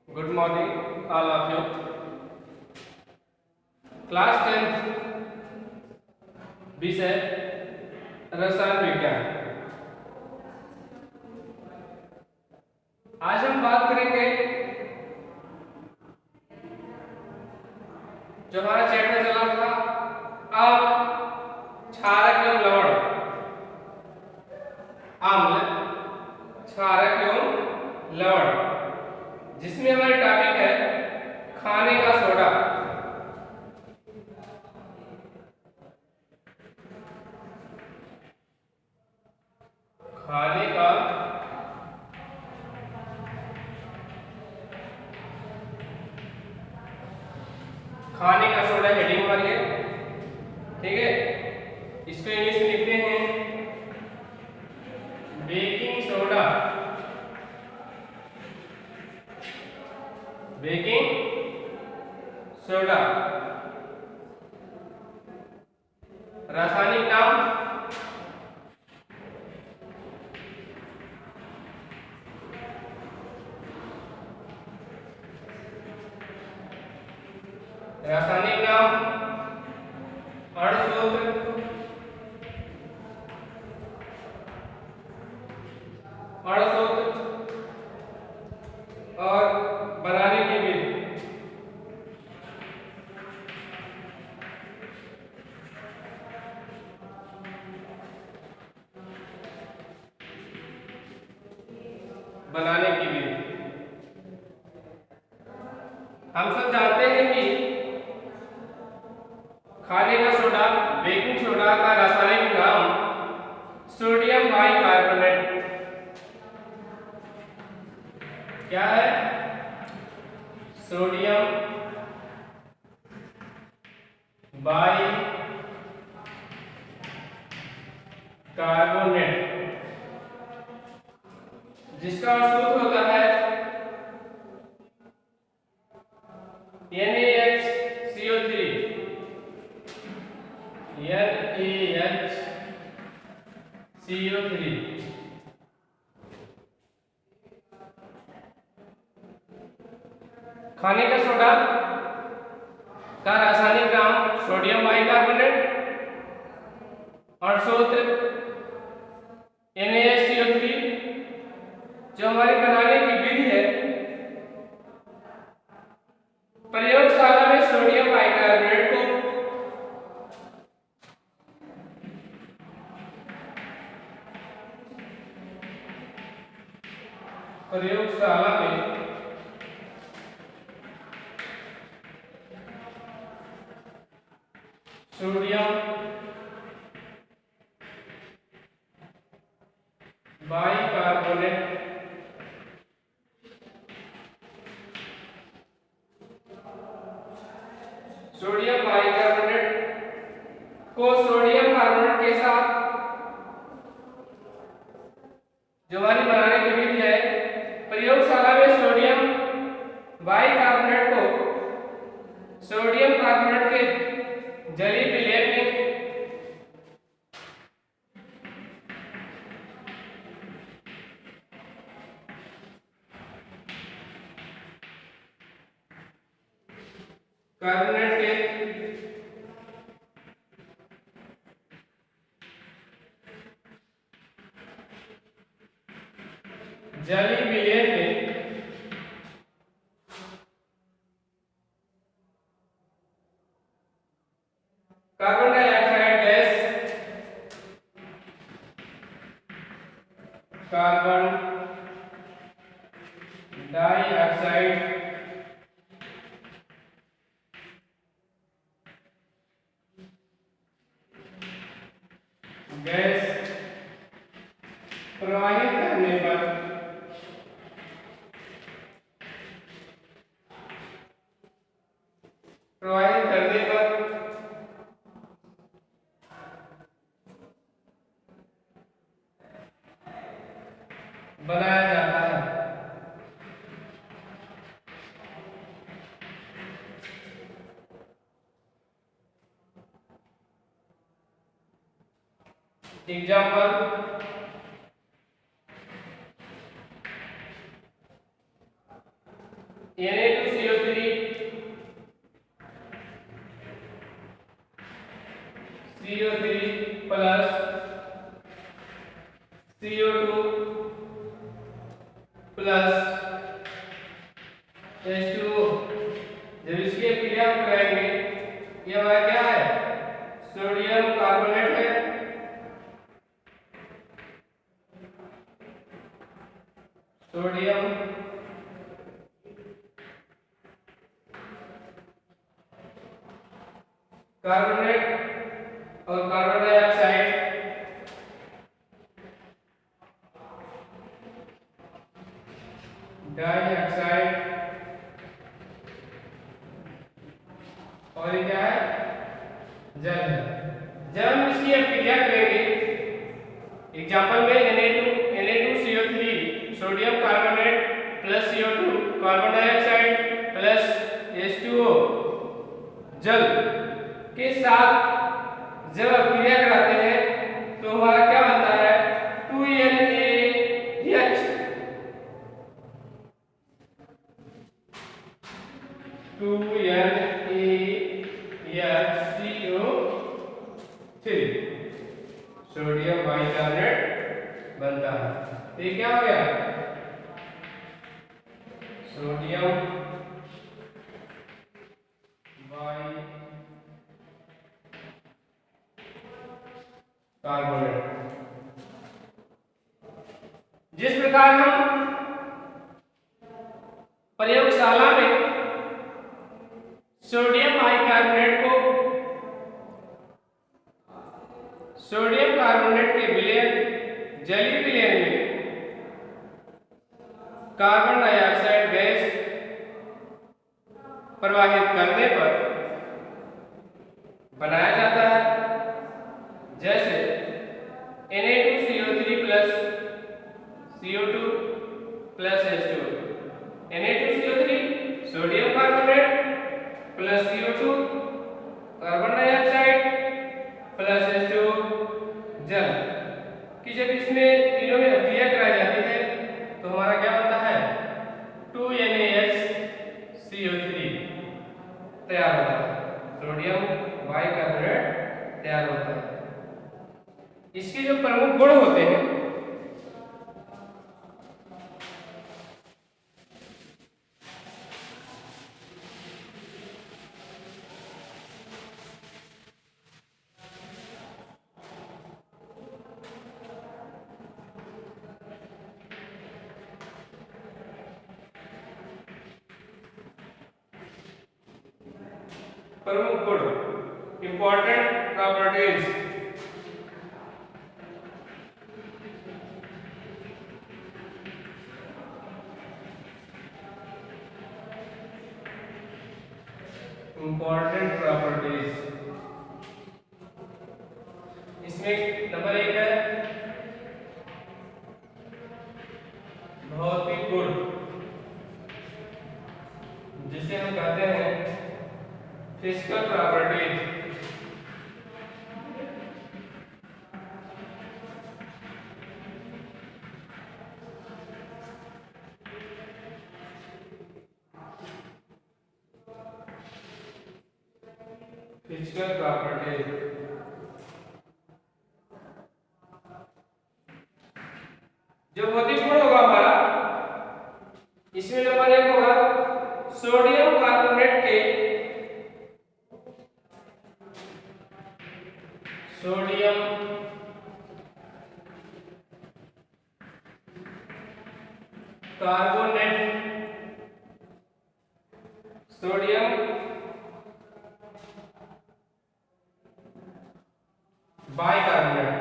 Good morning, all of you. Class 10th विषय रसायन विज्ञान। आज हम बात करेंगे जो हमारा चैप्टर चला था अम्ल, क्षारक एवं लवण। अम्ल, क्षारक एवं लवण, जिसमें हमारा टॉपिक है खाने का सोडा। खाने का सोडा हेडिंग हमारी है, ठीक है। इसको इंग्लिश में लिखते हैं बेकिंग सोडा। Baking soda. रासायनिक नाम अणुसूत्र, और बनाने की विधि। बनाने की विधि हम सब जानते हैं कि खाने का सोडा, बेकिंग सोडा का रासायनिक नाम सोडियम बाइकार्बोनेट क्या है? सोडियम बाइकार्बोनेट, जिसका सूत्र होता है NaHCO3। NaHCO3 खाने का सोडा का रासायनिक नाम सोडियम बाइकार्बोनेट और सूत्र NaHCO3। जो हमारी बनाने की विधि है, प्रयोगशाला में सोडियम बाइकार्बोनेट को प्रयोगशाला में सोडियम बाइकार्बोनेट को सोडियम कार्बोनेट के साथ, जो हमारी बनाने की विधि है, प्रयोगशाला में सोडियम बाइकार्बोनेट को सोडियम कार्बोनेट के जली विलेय में कार्बोनेट के जली विलेय में carbon dioxide gas, carbon dioxide gas प्रवाहित करने पर बनाया जाता है। Example Na2CO3 CO3 plus CO2 plus H2O। जब इसकी क्रिया हम करेंगे, ये हमारा क्या है, सोडियम कार्बोनेट है, सोडियम कार्बोनेट और कार्बन डाइऑक्साइड और ये क्या है, जल है। जब हम इसकी क्रिया करेंगे, एग्जांपल में Na2CO3 sodium carbonate plus CO2 carbon dioxide plus H2O जल के साथ जब आप क्रिया कराते हैं तो हमारा क्या बनता है, 2NaH 2NaHCO3 सोडियम बाइकार्बोनेट बनता है। तो ये क्या हो गया, सोडियम कार्बोनेट। जिस प्रकार हम प्रयोगशाला में सोडियम बाइकार्बोनेट को सोडियम कार्बोनेट के विलयन जलीय विलयन में कार्बन डाइऑक्साइड गैस प्रवाहित करने पर बनाया जाता है, जैसे Na2CO3 plus CO2 plus H2O। Na2CO3 sodium carbonate plus CO2 carbon dioxide plus H2O जल कि जब इसमें तीनों में क्रिया कराई जाती है तो हमारा क्या बनता है, 2NaHCO3 तैयार होता है, सोडियम बाइकार्बोनेट तैयार होता है। इसके जो प्रमुख गुण होते हैं, प्रमुख गुण इंपॉर्टेंट प्रॉपर्टीज, इंपॉर्टेंट प्रॉपर्टीज। इसमें नंबर 1 है भौतिक गुण, जिसे हम कहते हैं फिजिकल प्रॉपर्टीज। फिजिकल प्रॉपर्टीज जो भौतिक गुण होगा हमारा, इसमें नंबर 1 होगा सोडियम कार्बोनेट के sodium carbonate sodium bicarbonate.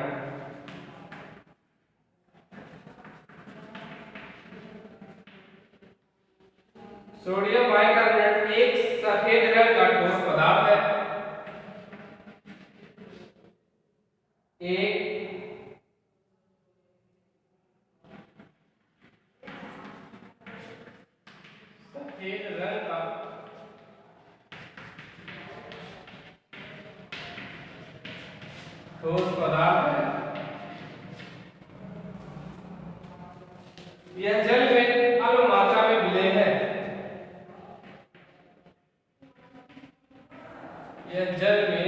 Sodium bicarbonate एक सफेद रंग का ठोस पदार्थ है, एक सफेद रंग का ठोस पदार्थ है। यह जल में अल्प मात्रा में विलय है, यह जल में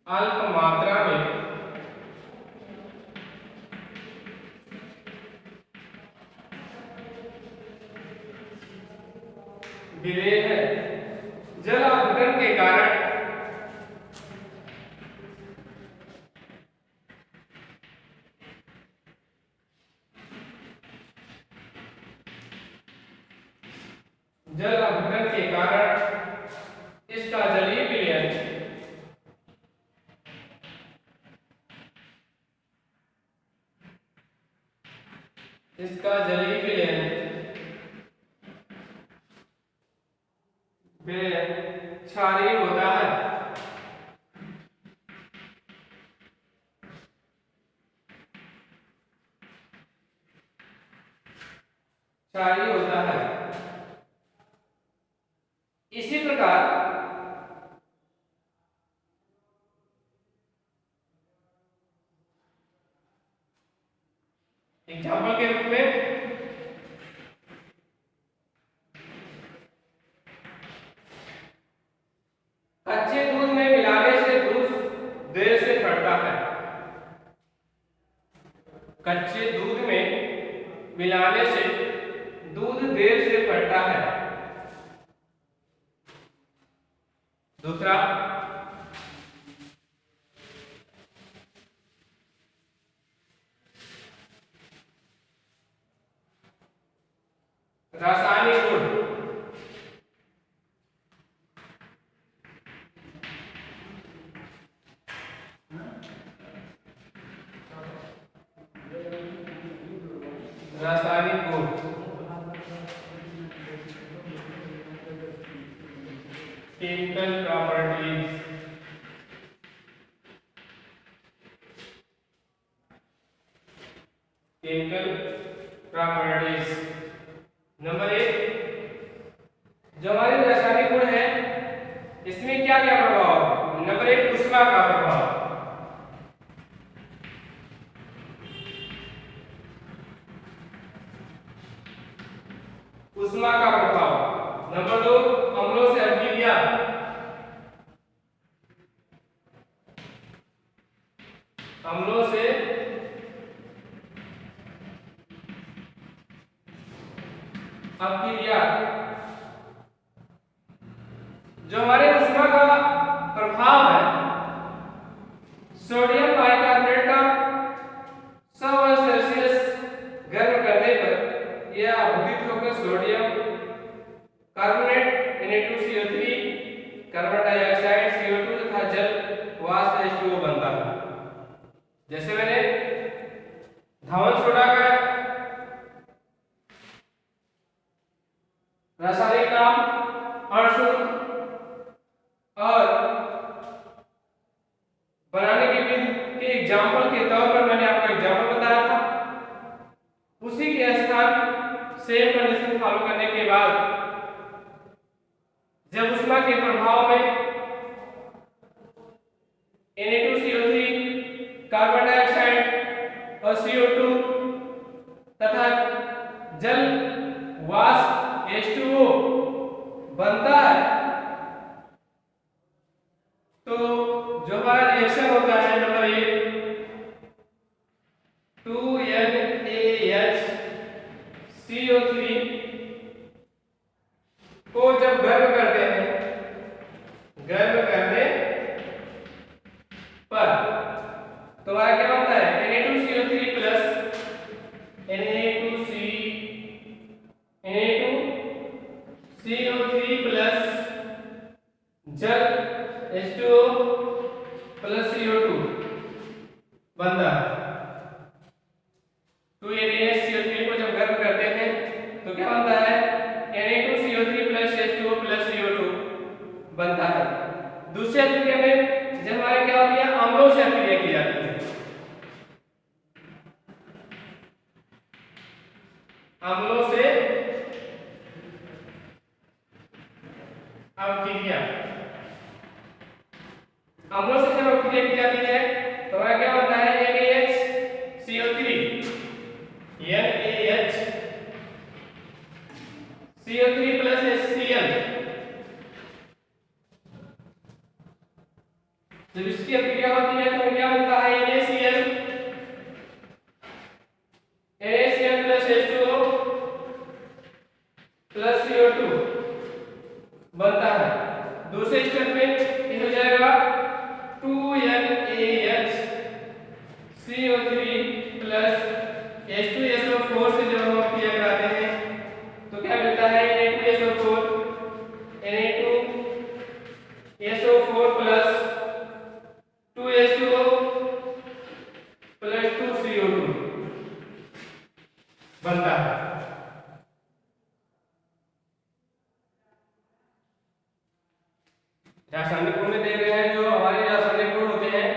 अल्प मात्रा में विलेय है। जल अपघटन के कारण इसका जलीय विलयन क्षारीय होता है। क्षारीय होता है। इसी प्रकार एग्जाम्पल के रूप में कच्चे दूध में मिलाने से दूध देर से फटता है। कच्चे दूध में मिलाने से दूध देर से फटता है। दूसरा, रासायनिक गुण। रासायनिक गुण chemical properties. Chemical properties number 1, जो हमारे रासायनिक गुण है इसमें क्या क्या प्रभाव। नंबर 1, ऊष्मा का प्रभाव। ऊष्मा का प्रभाव। नंबर 2, अम्लों से अभिक्रिया। अम्लों से अभिक्रिया। जो हमारे ऊष्मा का प्रभाव है, सोडियम बाइकार्बोनेट का 100°C गर्म करने पर यह अवघटित होकर sodium carbonate Na2CO3 carbon dioxide CO2 तथा जल वाष्प H2O बनता है। जैसे मैंने धावन सोडा का रासायनिक नाम अणुशुद्ध और बनाने की विधि के एग्जाम्पल के तौर पर मैंने आपको एग्जाम्पल बताया था। उसी के स्थान सेम कंडीशन फॉलो करने के बाद जब ऊष्मा के प्रभाव में Na2CO3 कार्बन डाइऑक्साइड और CO2 तथा जल वाष्प H2O बनता है तो जो हमारा रिएक्शन होता है नंबर 1, 2NaHCO3 को जब गर्म करते हैं, गर्म करने पर तो हमारा क्या होता है Na2CO3 प्लस Na2CO3 प्लस जल H2O प्लस CO2 बनता है। 2NaHCO3 को जब गर्म करते हैं तो क्या बनता है Na2CO3 plus H2O plus CO2 बनता है। दूसरे अभिक्रिया में जब हमारे क्या होती है अम्लों से अभिक्रिया की जाती है। अम्लों से अभिक्रिया। अम्लों से जब अभिक्रिया की जाती है तो हमारा क्या होता है NaHCO3 NaHCO3 प्लस HCl जब इसकी अभिक्रिया होती है तो क्या बनता है NaCl plus H2O plus CO2 बनता है। दूसरे स्टेप में ये हो जाएगा 2NaHCO3 प्लस H2SO4 से जब हम क्रिया कराते हैं तो क्या मिलता है Na2SO4 plus 2H2O plus 2CO2 बनता है। रासायनिक गुण में देख रहे हैं जो हमारे रासायनिक गुण होते हैं,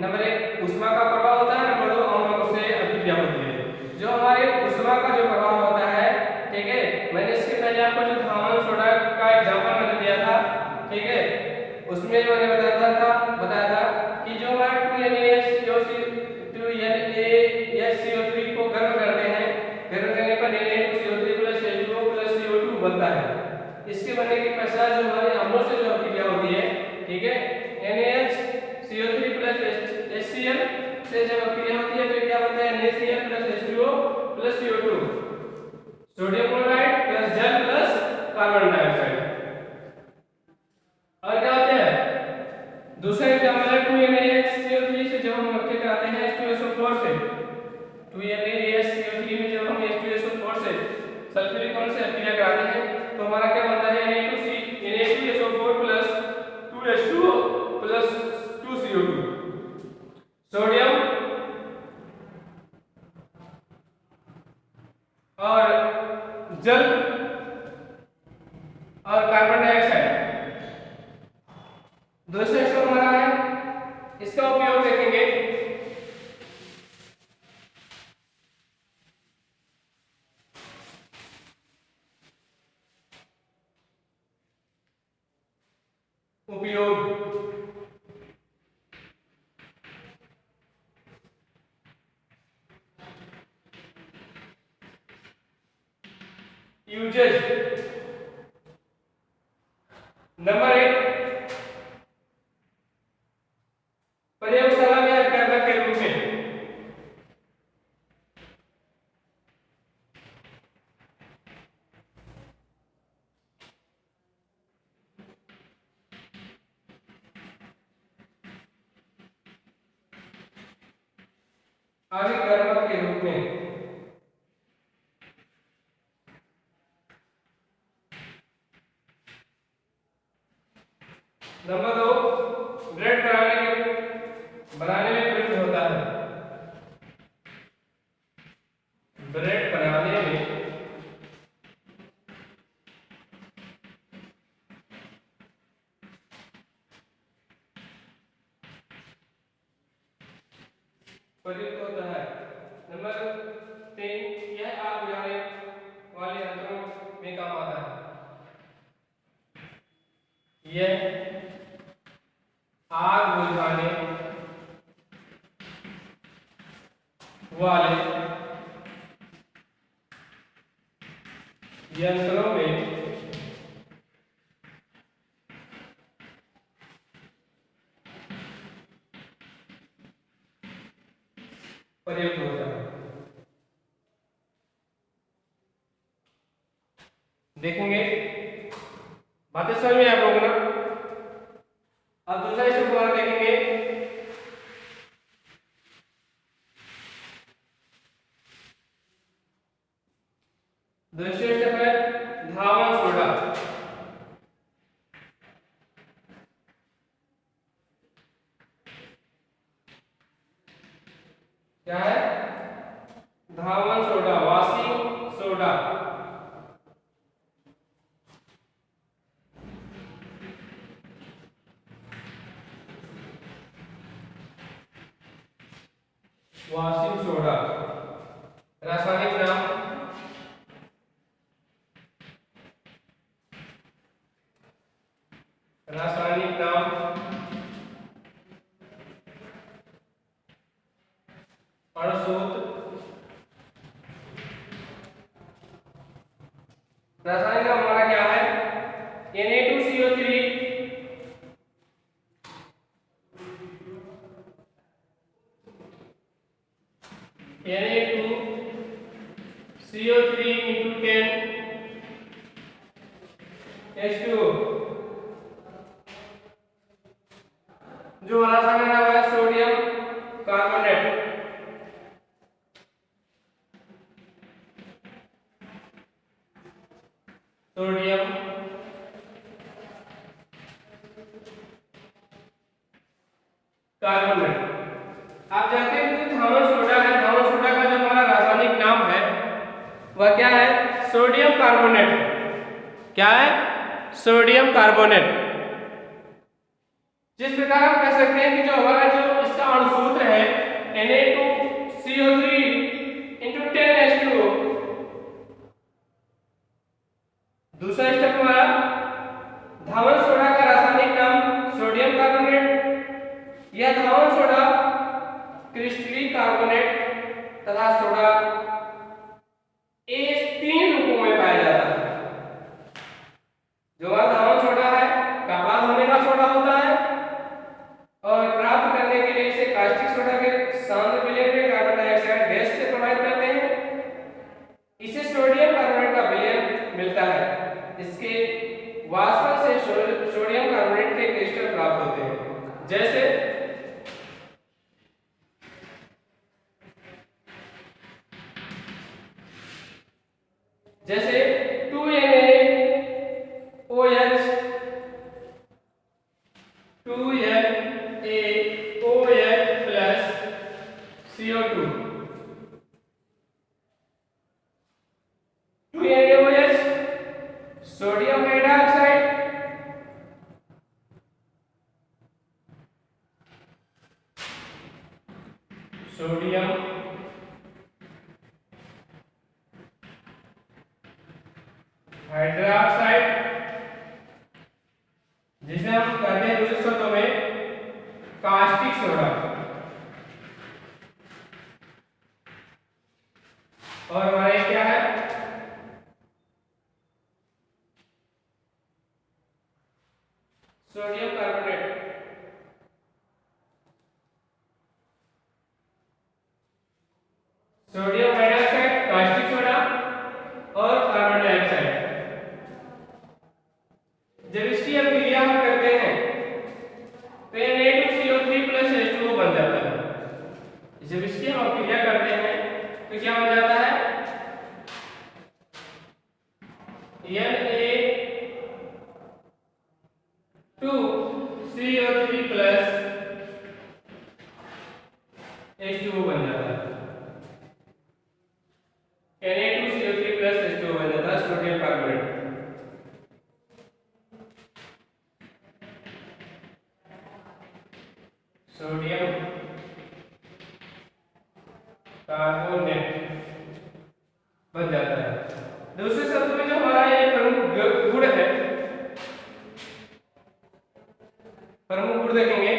नंबर 1 ऊष्मा का प्रभाव होता है, नंबर 2 अम्लों से अभिक्रिया होती है। जो हमारे ऊष्मा का जो प्रभाव होता है, ठीक है, मैंने इसके पहले आपको जो धावन सोडा का एग्जांपल मैंने दिया था, ठीक है, उसमें मैंने बताया था कि जो हमारा 2NaHCO3 को गर्म करते हैं, गर्म करने पर Na2CO3 plus H2O plus CO2 बनता है। इसके बनने के पश्चात जो हमारे अम्लों से जो अभिक्रिया होती है, ठीक है, NaHCO3 प्लस HCl से जब अभिक्रिया होती है तो क्या बनता है NaCl plus H2O plus CO2 sodium chloride plus जल प्लस कार्बन डाइऑक्साइड। और क्या होता है दूसरा एग्जांपल है 2NaHCO3 से जब हम अभिक्रिया कराते हैं H2SO4 से, 2NaHCO3 में जब हम H2SO4 से सल्फ्यूरिक एसिड से अभिक्रिया कराते हैं तो हमारा क्या बनता है Na2SO4 plus 2H2O plus 2CO2 sodium और जल और कार्बन डाइऑक्साइड। दूसरा स्टेप हमारा है, इसका उपयोग देखेंगे यूजेज। नंबर 1 प्रयोगशाला में अभिकर्मक के रूप में अभिकर्मक के रूप में नंबर 2 ब्रेड बनाने में प्रयुक्त होता है। ब्रेड बनाने में प्रयुक्त होता है। नंबर 3 यह आग बुझाने वाले यंत्रों में काम आता है। यह आग बुझाने वाले यंत्रों में प्रयुक्त होता है। देखेंगे बातें समझ में आप लोगों ना। अब दूसरा स्टेप हमारा देखेंगे दूसरा स्टेप है धावन सोडा। क्या है धावन soda, washing soda. Washing soda रासायनिक नाम रासायनिक नाम हमारा क्या है Na2CO3 into 10 H2O। जो रासायनिक नाम है सोडियम कार्बोनेट। Sodium carbonate. आप जानते हैं कि थामस सोडा है, थामस सोडा का जो हमारा रासायनिक नाम है वह क्या है? Sodium carbonate. क्या है? Sodium carbonate. जिस प्रकार हम कह सकते हैं कि जो हमारा जो इसका अणुसूत्र है Na2CO3 into 10H2O। दूसरा स्टेप हमारा धावन सोडा का रासायनिक नाम सोडियम कार्बोनेट। यह धावन सोडा क्रिस्टलीय कार्बोनेट तथा सोडा इस तीन रूपों में पाया जाता है। जो धावन सोडा है काला होने का सोडा होता है और प्राप्त करने के लिए इसे कास्टिक सोडा के सांद्र विलयन में कार्बन डाइऑक्साइड गैस से प्रभावित करते हैं। इसे सोडियम कार्बोनेट का विलयन मिलता है। इसके वाष्पन से सोडियम कार्बोनेट के क्रिस्टल प्राप्त होते हैं। जैसे 2NaOH 2NaOH plus CO2। 2NaOH sodium hydroxide sodium hydroxide, जिसे हम कहते हैं दूसरे शब्दों में कास्टिक सोडा। और हमारे क्या है? Sodium carbonate. Sodium hydroxide, caustic soda और कार्बन डाइऑक्साइड। जब इसकी अभिक्रिया हम करते हैं तो Na2CO3 प्लस H2O बन जाता है। जब इसकी हम अभिक्रिया करते हैं तो क्या बन जाता है? Na2CO3 प्लस H2O बन जाता है। Na2CO3 प्लस H2O बन जाता है सोडियम कार्बोनेट। सोडियम कार्बोनेट बन जाता है। दूसरे शब्द में जो हमारा ये प्रमुख गुण है, प्रमुख गुण देखेंगे।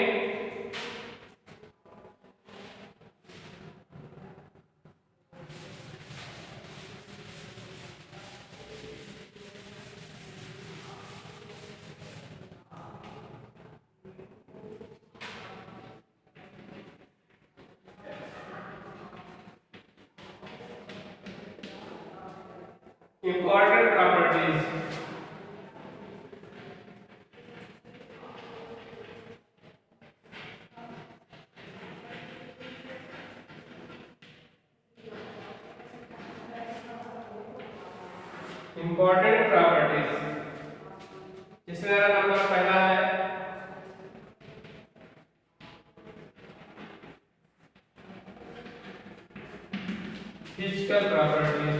Important properties। इंपॉर्टेंट प्रॉपर्टीज, जिसमें नंबर पहला है physical properties.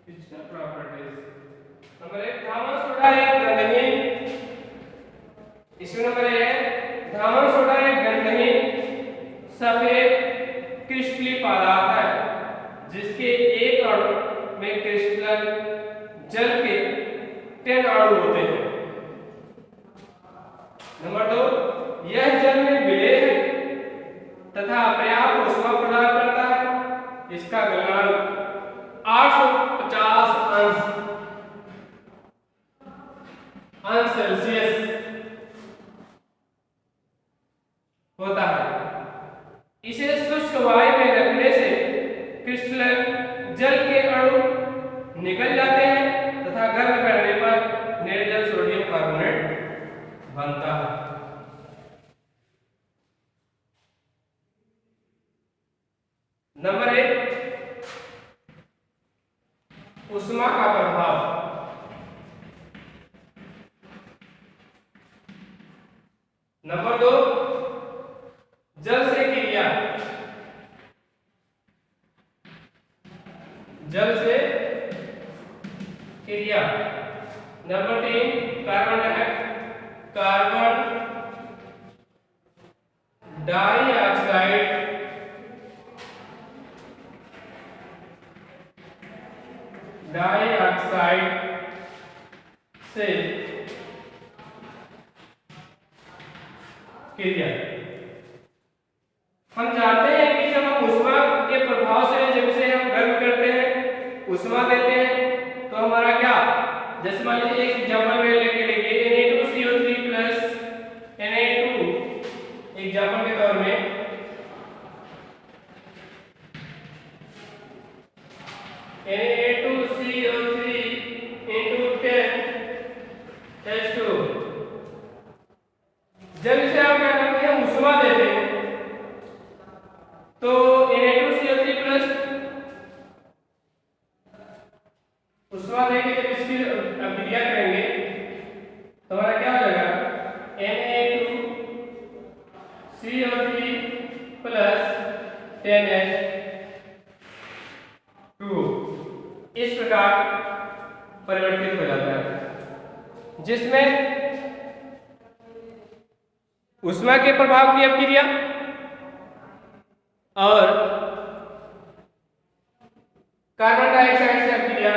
Physical properties number एक, धावन सोडा एक गंधहीन। इसमें नंबर एक है धावन सोडा एक गंधहीन सफेद क्रिस्टलीय पदार्थ है जिसके एक अणु में क्रिस्टल जल के 10 अणु होते हैं। नंबर दो, यह जल में विलेय है तथा पर्याप्त ऊष्मा प्रदान करता है। इसका गलनांक 850 अंश सेल्सियस बनता है। नंबर 1, ऊष्मा का प्रभाव। नंबर 2, जल से क्रिया। जल से क्रिया। नंबर 3, कार्बन डाइऑक्साइड से क्रिया। हम जानते हैं कि जब हम ऊष्मा के प्रभाव से, जब से हम गर्म करते हैं, ऊष्मा देते हैं, तो हमारा क्या, जैसे मान लीजिए एक एग्जांपल में लेके देखिए Na2CO3 प्लस Na2, एग्जांपल के तौर में Na2CO3 into 10H2। जब इसे आप क्या करते हैं, ऊष्मा देते हैं, तो Na2CO3 प्लस ऊष्मा देके जब इसकी क्रिया करेंगे तो हमारा क्या हो जाएगा, Na2CO3 प्लस 10H2 इस प्रकार परिवर्तित हो जाता है, जिसमें ऊष्मा के प्रभाव की अपक्रिया और कार्बन डाइऑक्साइड से अपक्रिया